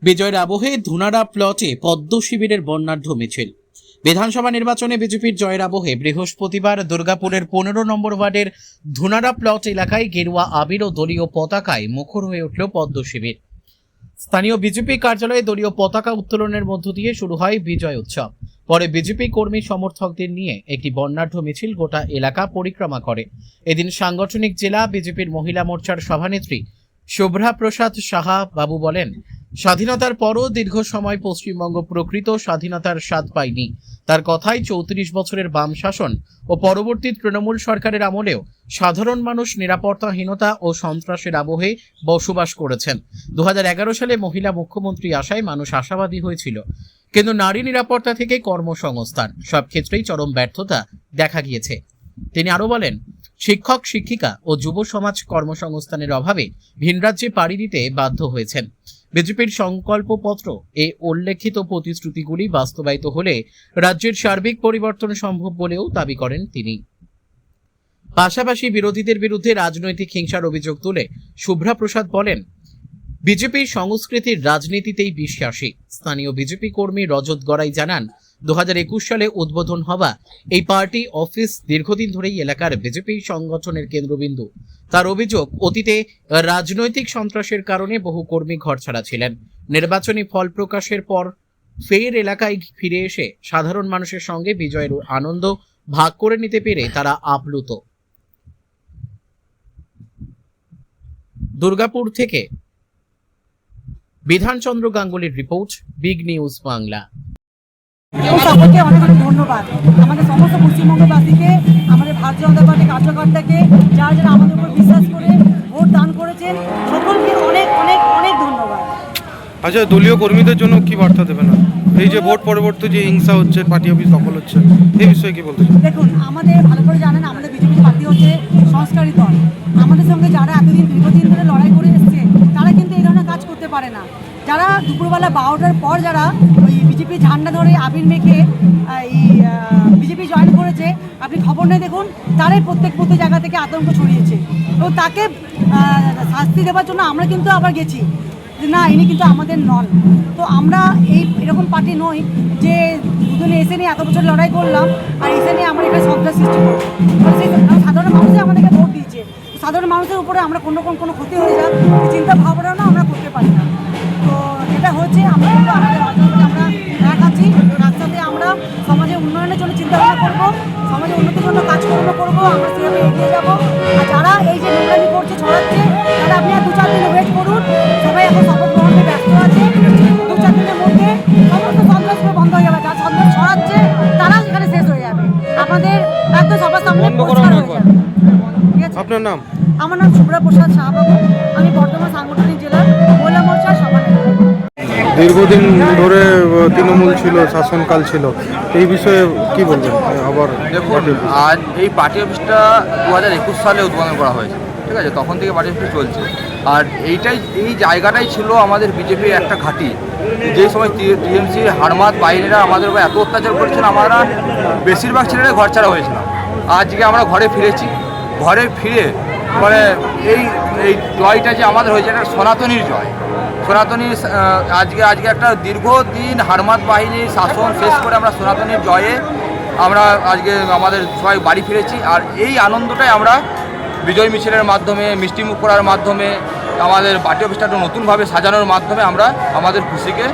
বিজয়ের আবহে ধুনাড়া প্লটে পদ্ম শিবিরের বর্ণাঢ্য মিছিল। বিধানসভা নির্বাচনে বিজেপির জয়ের আবহে বৃহস্পতিবার দুর্গাপুরের 15 নম্বর ওয়ার্ডের ধুনাড়া প্লট এলাকায় গেরুয়া আবির ও দলীয় পতাকায় মুখর হয়ে উঠল পদ্ম শিবির। স্থানীয় বিজেপি কার্যালয়ে দলীয় পতাকা উত্তোলনের মধ্য দিয়ে শুরু হয় বিজয় উৎসব। পরে বিজেপি কর্মী সমর্থকদের নিয়ে একটি বর্ণাঢ্য মিছিল গোটা এলাকা পরিক্রমা করে। এদিন সাংগঠনিক জেলা বিজেপির মহিলা মোর্চার সভানেত্রী শুভ্রা প্রসাদ সাহা বাবু বলেন, স্বাধীনতার পরও দীর্ঘ সময় পশ্চিমবঙ্গ প্রকৃত স্বাধীনতার স্বাদ পায়নি। তার কথায় 34 বছরের বাম শাসন ও পরবর্তী তৃণমূল সরকারের আমলেও সাধারণ মানুষ নিরাপত্তাহীনতা ও সন্ত্রাসের আবহে বসবাস করেছেন। 2011 সালে মহিলা মুখ্যমন্ত্রী আসায় মানুষ আশাবাদী হয়েছিল, কিন্তু নারী নিরাপত্তা থেকে কর্মসংস্থান সব ক্ষেত্রেই চরম ব্যর্থতা দেখা গিয়েছে। তিনি আরো বলেন, শিক্ষক শিক্ষিকা ও যুব সমাজ কর্মসংস্থানের অভাবে ভিনরাজ্যে পাড়ি দিতে বাধ্য হয়েছেন। বিজেপির সংকল্পপত্র এ উল্লেখিত প্রতিশ্রুতিগুলি বাস্তবায়িত হলে রাজ্যের সার্বিক পরিবর্তন সম্ভব বলেও দাবি করেন তিনি। পাশাপাশি বিরোধীদের বিরুদ্ধে রাজনৈতিক হিংসার অভিযোগ তুলে শুভ্রা প্রসাদ বলেন, বিজেপি সংস্কৃতির রাজনীতিতেই বিশ্বাসী। স্থানীয় বিজেপি কর্মী রজত গড়াই জানান, 2021 সালে উদ্বোধন হওয়া এই পার্টি অফিস দীর্ঘদিন ধরেই এলাকার বিজেপি সংগঠনের কেন্দ্রবিন্দু। তার অভিযোগ, অতীতে রাজনৈতিক সন্ত্রাসের কারণে বহু কর্মী ঘরছাড়া ছিলেন। নির্বাচনী ফল প্রকাশের পর ফের এলাকায় ফিরে এসে সাধারণ মানুষের সঙ্গে বিজয়ের আনন্দ ভাগ করে নিতে পেরে তারা আপ্লুত। দুর্গাপুর থেকে বিধানচন্দ্র গাঙ্গুলির রিপোর্ট, বিগ নিউজ বাংলা। সকলকে অনেক অনেক ধন্যবাদ। আমাদের সমস্ত পশ্চিমবঙ্গবাসীকে, আমাদের ভারতীয় জনতা পার্টি কার্যকর্তাকে, যারা যারা আমাদের উপর বিশ্বাস করে ভোট দান করেছেন, সকলকে অনেক অনেক অনেক ধন্যবাদ। আচ্ছা, দলীয় কর্মীদের জন্য কি বার্তা দেবেন? এই যে ভোট পরবর্তী যে হিংসা হচ্ছে, পার্টি অফিস দখল হচ্ছে, এই বিষয়ে কি বলতে চান? দেখুন, আমাদের ভালো করে জানেন, আমাদের বিজেপি পার্টি হচ্ছে সংস্কারী দল। আমাদের সঙ্গে যারা এতদিন দীর্ঘদিন ধরে লড়াই করে এসছে, তারা কিন্তু এই ধরনের কাজ করতে পারে না। যারা দুপুরবেলা 12টার পর যারা ওই বিজেপি ঝান্ডা ধরে আবির মেখে এই বিজেপি জয়েন করেছে, আপনি খবর নেই দেখুন, তারাই প্রত্যেক জায়গা থেকে আতঙ্ক ছড়িয়েছে। এবং তাকে শাস্তি দেওয়ার জন্য আমরা কিন্তু আবার গেছি যে না, ইনি কিন্তু আমাদের নন। তো আমরা এরকম পার্টি নই যে দুজনে এসে নিয়ে এত বছর লড়াই করলাম আর এসে নিয়ে আমরা এখানে সন্ত্রাস সৃষ্টি করবো। সাধারণ মানুষই আমাদেরকে ভোট দিয়েছে, সাধারণ মানুষের উপরে আমরা কোনো ক্ষতি হয়ে যাক এই চিন্তা ভাবনাও আমরা করতে পারি না। তো এটা হচ্ছে, আমরা কিন্তু আমাদের রাজনীতিতে আমরা এক আছি, রাস্তাতে আমরা সমাজের উন্নয়নের জন্য চিন্তাভাবনা করবো, সমাজের উন্নতির জন্য কাজকর্ম করবো, আমরা সেভাবে এগিয়ে যাবো। আর যারা এই যে নোংরামি করছে, ছড়াচ্ছে, তারা আপনি আর 2-4 দিন ওয়েট করুন। সবাই এখন শপথ গ্রহণে ব্যস্ত আছে। 2-4 দিনের মধ্যে সমস্ত সন্ত্রাসগুলো বন্ধ হয়ে যাবে। যারা সন্ত্রাস ছড়াচ্ছে তারাও এখানে শেষ হয়ে যাবে। আপনাদের একদম সবার সামনে পরিষ্কার হয়ে যাবে। ঠিক আছে? আপনার নাম? আমার নাম শুভ্রা প্রসাদ সাহা বাবু। আমি বর্ধমান সাংগঠনিক জেলার মহিলা মোর্চার সভানেত্রী। দীর্ঘদিন ধরে তৃণমূল ছিল, শাসনকাল ছিল, এই বিষয়ে কি বলবেন? আবার দেখুন, আজ এই পার্টি অফিসটা 2021 সালে উদ্বোধন করা হয়েছে, ঠিক আছে? তখন থেকে পার্টি অফিসটা চলছে। আর এই জায়গাটাই ছিল আমাদের বিজেপির একটা ঘাঁটি। যে সময় টিএমসি হারমাত বাহিনীরা আমাদের উপর এত অত্যাচার করেছিল, আমরা বেশিরভাগ ছেলেরা ঘর ছাড়া হয়েছিলাম। আজকে আমরা ঘরে ফিরেছি। ঘরে ফিরে মানে এই জয়টা যে আমাদের হয়েছে, এটা সনাতনীর জয়। সনাতনী আজকে একটা দীর্ঘদিন হারমাত বাহিনীর শাসন শেষ করে আমরা সনাতনীর জয়ে আমরা আজকে আমাদের সবাই বাড়ি ফিরেছি। আর এই আনন্দটাই আমরা বিজয় মিছিলের মাধ্যমে, মিষ্টিমুখ করার মাধ্যমে, আমাদের পার্টি অফিসটা নতুনভাবে সাজানোর মাধ্যমে আমরা আমাদের খুশিকে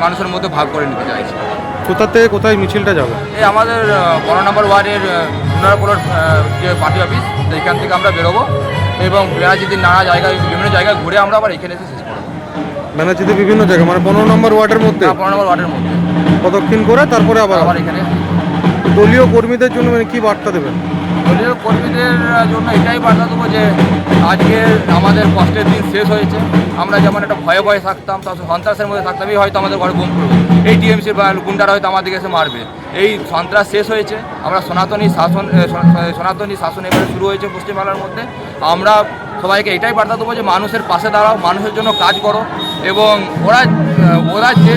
মানুষের মধ্যে ভাগ করে নিতে চাইছি। কোথা থেকে কোথায় মিছিলটা যাবে? এই আমাদের 15 নম্বর ওয়ার্ডের ধুনাড়াপোলার যে পার্টি অফিস, সেইখান থেকে আমরা বেরোবো এবং ব্যানার্জিদের বিভিন্ন জায়গায় ঘুরে আমরা আবার এখানে এসে শেষ করবো। ব্যানার্জিতে বিভিন্ন জায়গায়, মানে 15 নম্বর ওয়ার্ডের মধ্যে? 15 নম্বর ওয়ার্ডের মধ্যে প্রদক্ষিণ করে তারপরে আবার এখানে। দলীয় কর্মীদের জন্য মানে কি বার্তা দেবেন? দলীয় কর্মীদের জন্য এটাই বার্তা দেবো যে আজকে আমাদের কষ্টের দিন শেষ হয়েছে। আমরা যেমন একটা ভয়ে থাকতাম, তার সন্ত্রাসের মধ্যে থাকতাম, এই হয়তো আমাদের ঘরে বোম করবে, এই টিএমসির গুন্ডারা হয়তো আমাদেরকে এসে মারবে। এই সন্ত্রাস শেষ হয়েছে। আমরা সনাতনী শাসন এবারে শুরু হয়েছে পশ্চিমবাংলার মধ্যে। আমরা সবাইকে এটাই বার্তা দেবো যে মানুষের পাশে দাঁড়াও, মানুষের জন্য কাজ করো। এবং ওরা যে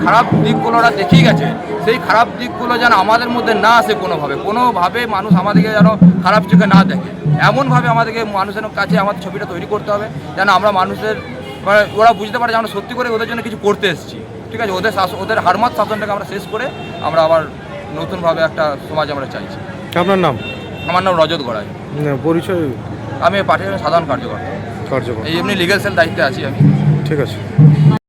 খারাপ দিকগুলো ওরা দেখিয়ে গেছে, সেই খারাপ দিকগুলো যেন আমাদের মধ্যে না আসে কোনোভাবে মানুষ আমাদেরকে যেন খারাপ চোখে না দেখে। এমনভাবে আমাদেরকে মানুষের কাছে আমাদের ছবিটা তৈরি করতে হবে যেন আমরা মানুষের মানে ওরা বুঝতে পারে যে আমরা সত্যি করে ওদের জন্য কিছু করতে এসেছি, ঠিক আছে। ওদের হারমাত শাসনটাকে আমরা শেষ করে আমরা আবার নতুনভাবে একটা সমাজ আমরা চাইছি। আপনার নাম? আমার নাম রজত গড়াই। পরিচয়? আমি পার্টির সাধারণ কার্যকর্তা, কার্যকর। এই এমনি লিগ্যাল সেল দায়িত্বে আছি আমি। ঠিক আছে।